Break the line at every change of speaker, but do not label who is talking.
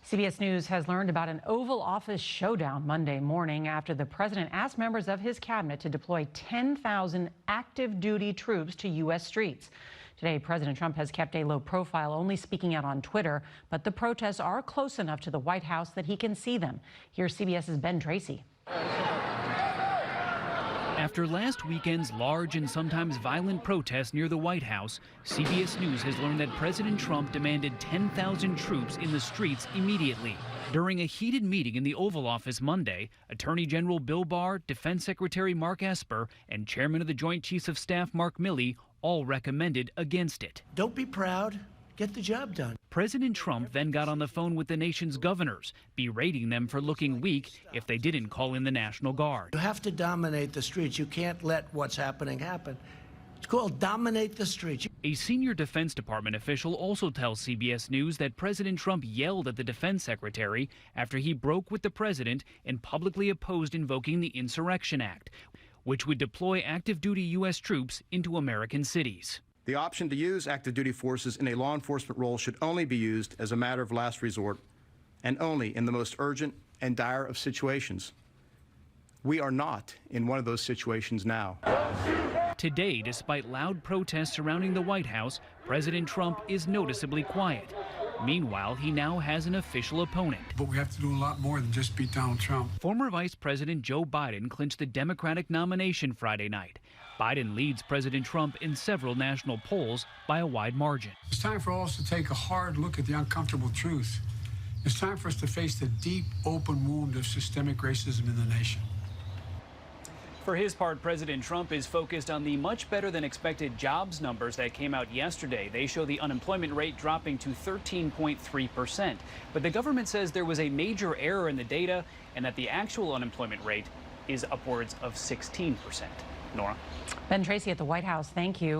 CBS News has learned about an Oval Office showdown Monday morning after the president asked members of his cabinet to deploy 10,000 active duty troops to U.S. streets. Today, President Trump has kept a low profile, only speaking out on Twitter, but the protests are close enough to the White House that he can see them. Here's CBS's Ben Tracy.
After last weekend's large and sometimes violent protests near the White House, CBS News has learned that President Trump demanded 10,000 troops in the streets immediately. During a heated meeting in the Oval Office Monday, Attorney General Bill Barr, Defense Secretary Mark Esper, and Chairman of the Joint Chiefs of Staff Mark Milley all recommended against it.
Don't be proud. Get the job done.
President Trump then got on the phone with the nation's governors, berating them for looking weak if they didn't call in the National Guard.
You have to dominate the streets. You can't let what's happening happen. It's called dominate the streets.
A senior Defense Department official also tells CBS News that President Trump yelled at the defense secretary after he broke with the president and publicly opposed invoking the Insurrection Act, which would deploy active duty U.S. troops into American cities.
The option to use active duty forces in a law enforcement role should only be used as a matter of last resort and only in the most urgent and dire of situations. We are not in one of those situations now.
Today, despite loud protests surrounding the White House, President Trump is noticeably quiet. Meanwhile, he now has an official opponent.
But we have to do a lot more than just beat Donald Trump.
Former Vice President Joe Biden clinched the Democratic nomination Friday night. Biden leads President Trump in several national polls by a wide margin.
It's time for all of us to take a hard look at the uncomfortable truth. It's time for us to face the deep, open wound of systemic racism in the nation.
For his part, President Trump is focused on the much better than expected jobs numbers that came out yesterday. They show the unemployment rate dropping to 13.3%. But the government says there was a major error in the data and that the actual unemployment rate is upwards of 16%. Nora.
Ben Tracy at the White House, thank you.